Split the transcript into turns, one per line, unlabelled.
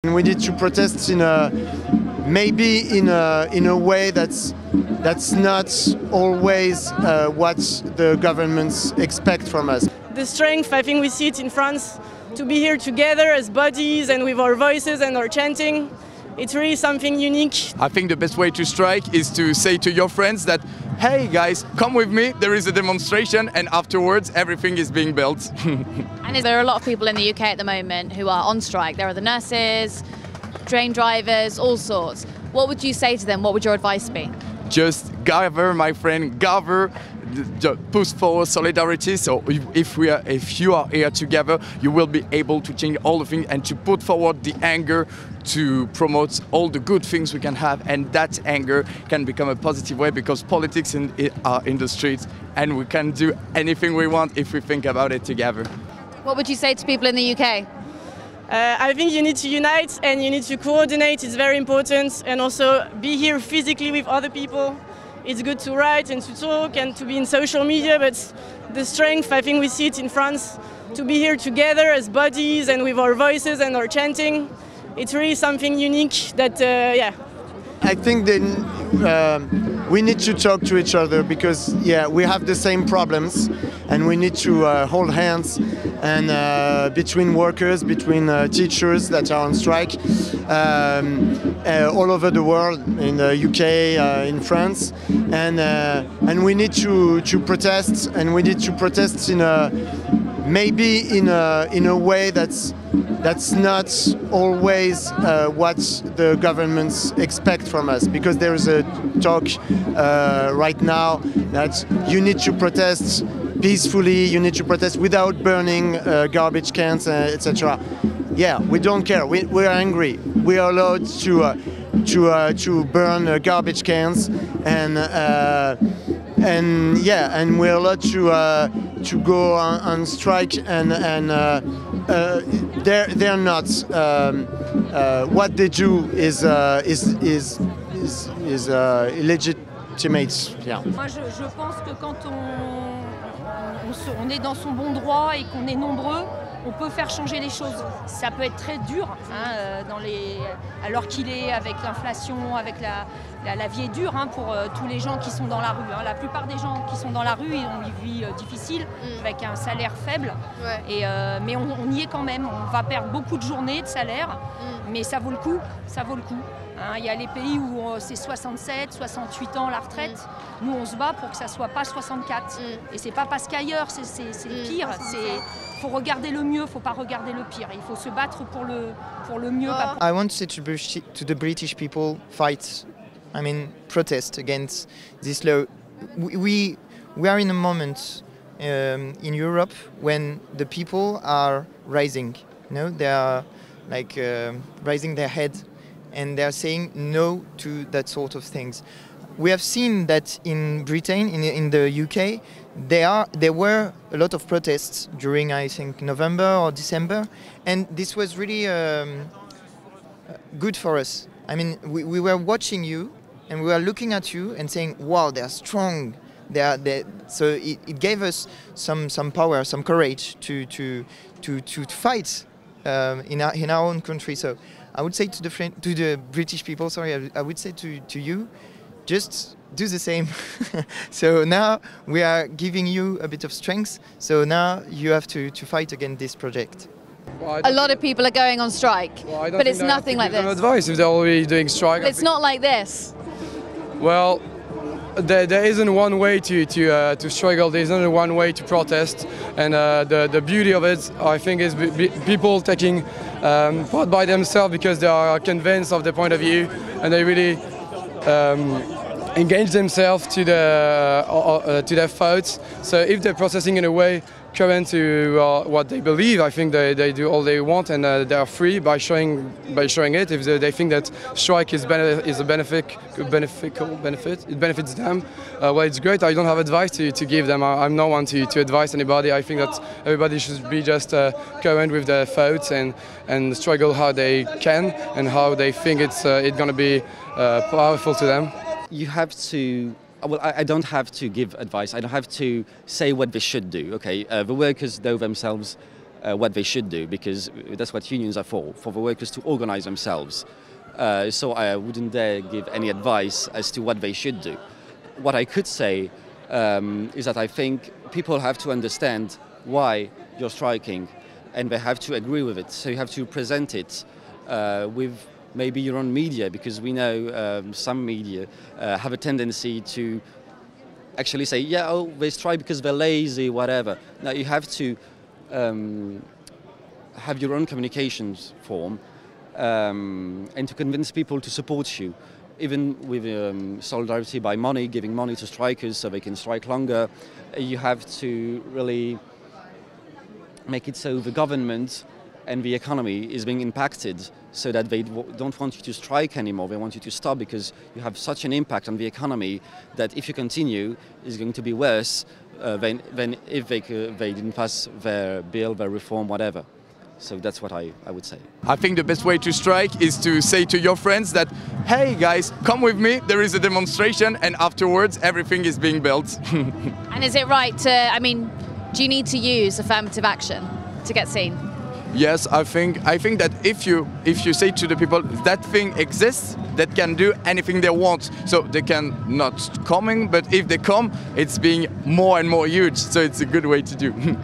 We need to protest in a way that's not always what the governments expect from us.
The strength, I think we see it in France, to be here together as bodies and with our voices and our chanting. It's really something unique.
I think the best way to strike is to say to your friends that, hey guys, come with me, there is a demonstration, and afterwards everything is being built.
And there are a lot of people in the UK at the moment who are on strike. There are the nurses, train drivers, all sorts. What would you say to them? What would your advice be?
Just gather, my friend, gather, push for solidarity. So if you are here together, you will be able to change all the things and to put forward the anger to promote all the good things we can have, and that anger can become a positive way, because politics are in the streets and we can do anything we want if we think about it together.
What would you say to people in the UK?
I think you need to unite and you need to coordinate. It's very important, and also be here physically with other people. It's good to write and to talk and to be in social media, but the strength, I think we see it in France, to be here together as bodies and with our voices and our chanting. It's really something unique that,
I think we need to talk to each other, because we have the same problems, and we need to hold hands, and between workers, between teachers that are on strike all over the world, in the UK, in France, and we need to protest, and we need to protest in a way that's not always what the governments expect from us, because there is a talk right now that you need to protest peacefully, you need to protest without burning garbage cans, etc. Yeah, we don't care. We are angry. We are allowed to burn garbage cans, and we're allowed to go on strike, and they're not. What they do is illegitimate. Yeah.
Moi, je pense que quand on est dans son bon droit et qu'on est nombreux, on peut faire changer les choses. Ça peut être très dur, alors qu'il est avec l'inflation, avec la vie est dure pour tous les gens qui sont dans la rue. La plupart des gens qui sont dans la rue, ils ont une vie difficile, avec un salaire faible. Ouais. Mais on y est quand même. On va perdre beaucoup de journées de salaire, mais ça vaut le coup. Ça vaut le coup. Il y a les pays où c'est 67, 68 ans la retraite. Nous, on se bat pour que ça ne soit pas 64. Et c'est pas parce qu'ailleurs, c'est pire. Il faut regarder le mieux, il ne faut pas regarder le pire. Il faut se battre pour le mieux.
I want to say to the British people, fight, protest against this law. We are in a moment in Europe when the people are rising. They are raising their head, and they are saying no to that sort of things. We have seen that in Britain, in the UK, there were a lot of protests during, I think, November or December, and this was really good for us. We were watching you, and we were looking at you and saying, wow, they're strong. So it gave us some power, some courage to fight in our own country. So I would say to the British people, I would say to you, just do the same. So now we are giving you a bit of strength. So now you have to fight against this project.
Well, a lot of people are going on strike, but it's nothing like this.
Advice if they're already doing strike.
It's not like this.
Well, there isn't one way to struggle. There isn't one way to protest, and the beauty of it, I think, is people taking part by themselves because they are convinced of their point of view, and they really engage themselves to their thoughts. So if they're processing in a way current to what they believe, I think they do all they want, and they are free by showing it. If they think that strike is a benefit, it benefits them. Well, it's great. I don't have advice to give them. I'm no one to advise anybody. I think that everybody should be just current with their thoughts and struggle how they can and how they think it's going to be powerful to them.
You have to. Well, I don't have to give advice. I don't have to say what they should do. Okay, the workers know themselves what they should do, because that's what unions are for the workers to organize themselves. So I wouldn't dare give any advice as to what they should do. What I could say is that I think people have to understand why you're striking, and they have to agree with it. So you have to present it with maybe your own media, because we know some media have a tendency to actually say, yeah, oh, they strike because they're lazy, whatever. Now you have to have your own communications form and to convince people to support you, even with solidarity by money, giving money to strikers so they can strike longer. You have to really make it so the government and the economy is being impacted, so that they don't want you to strike anymore. They want you to stop because you have such an impact on the economy that if you continue, it's going to be worse than if they didn't pass their bill, their reform, whatever. So that's what I would say.
I think the best way to strike is to say to your friends that, hey guys, come with me, there is a demonstration, and afterwards everything is being built.
And is it right to, I mean, do you need to use affirmative action to get seen?
Yes, I think that if you say to the people that thing exists, that can do anything they want, so they can not coming, but if they come, it's being more and more huge. So it's a good way to do.